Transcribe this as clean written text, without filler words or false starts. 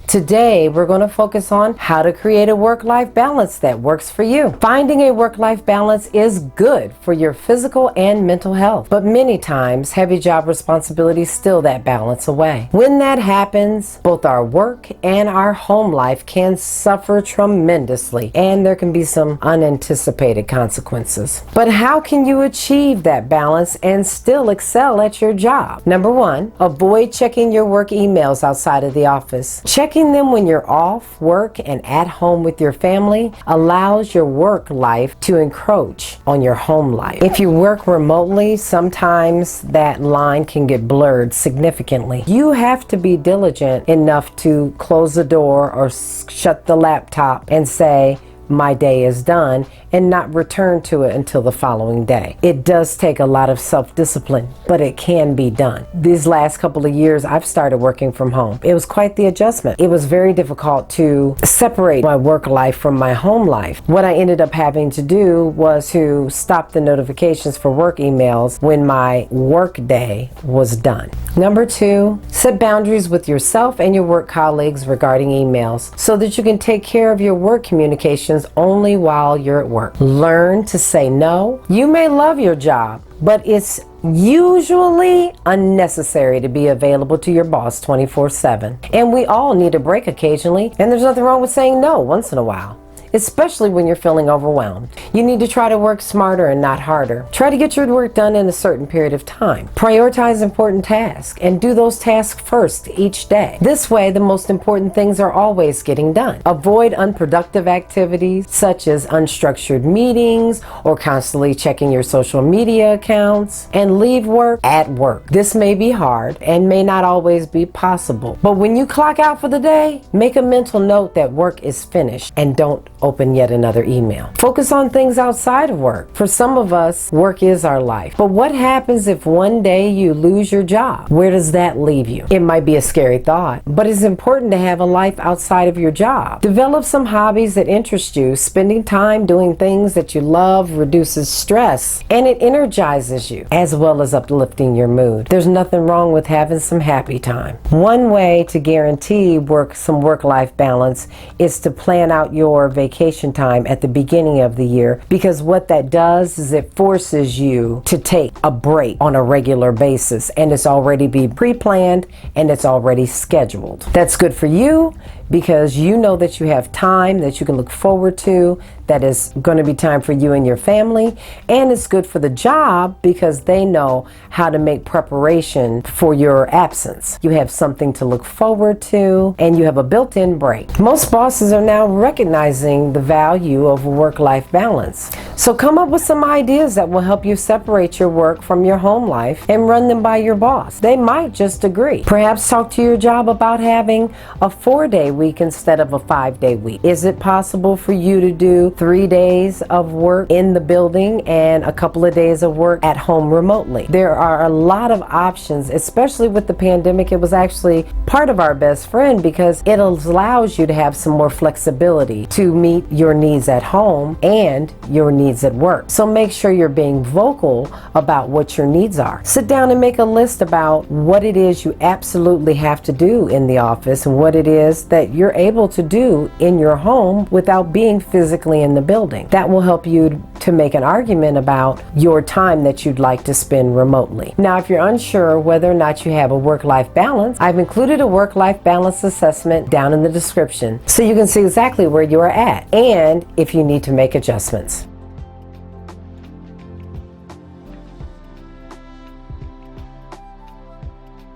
Today, we're going to focus on how to create a work-life balance that works for you. Finding a work-life balance is good for your physical and mental health, but many times, heavy job responsibilities steal that balance away. When that happens, both our work and our home life can suffer tremendously, and there can be some unanticipated consequences. But how can you achieve that balance and still excel at your job? Number one, avoid checking your work emails outside of the office. Checking them when you're off work and at home with your family allows your work life to encroach on your home life. If you work remotely, sometimes that line can get blurred significantly. You have to be diligent enough to close the door or shut the laptop and say, "My day is done," and not return to it until the following day. It does take a lot of self-discipline, but it can be done. These last couple of years, I've started working from home. It was quite the adjustment. It was very difficult to separate my work life from my home life. What I ended up having to do was to stop the notifications for work emails when my work day was done. Number two, set boundaries with yourself and your work colleagues regarding emails so that you can take care of your work communications only while you're at work. Learn to say no. You may love your job, but it's usually unnecessary to be available to your boss 24/7. And we all need a break occasionally, and there's nothing wrong with saying no once in a while, especially when you're feeling overwhelmed. You need to try to work smarter and not harder. Try to get your work done in a certain period of time. Prioritize important tasks and do those tasks first each day. This way, the most important things are always getting done. Avoid unproductive activities such as unstructured meetings or constantly checking your social media accounts, and leave work at work. This may be hard and may not always be possible, but when you clock out for the day, make a mental note that work is finished and don't open yet another email. Focus on things outside of work. For some of us, work is our life. But what happens if one day you lose your job? Where does that leave you? It might be a scary thought, but it's important to have a life outside of your job. Develop some hobbies that interest you. Spending time doing things that you love reduces stress and it energizes you, as well as uplifting your mood. There's nothing wrong with having some happy time. One way to guarantee some work-life balance is to plan out your vacation time at the beginning of the year, because what that does is it forces you to take a break on a regular basis, and it's already be pre-planned and it's already scheduled. That's good for you because you know that you have time that you can look forward to, that is going to be time for you and your family, and it's good for the job because they know how to make preparation for your absence. You have something to look forward to and you have a built-in break. Most bosses are now recognizing the value of work-life balance. So come up with some ideas that will help you separate your work from your home life and run them by your boss. They might just agree. Perhaps talk to your job about having a 4-day week instead of a 5-day week. Is it possible for you to do 3 days of work in the building and a couple of days of work at home remotely? There are a lot of options, especially with the pandemic. It was actually part of our best friend because it allows you to have some more flexibility to meet your needs at home and your needs at work. So make sure you're being vocal about what your needs are. Sit down and make a list about what it is you absolutely have to do in the office and what it is that you're able to do in your home without being physically in the building. That will help you to make an argument about your time that you'd like to spend remotely. Now, if you're unsure whether or not you have a work-life balance, I've included a work-life balance assessment down in the description so you can see exactly where you are at and if you need to make adjustments.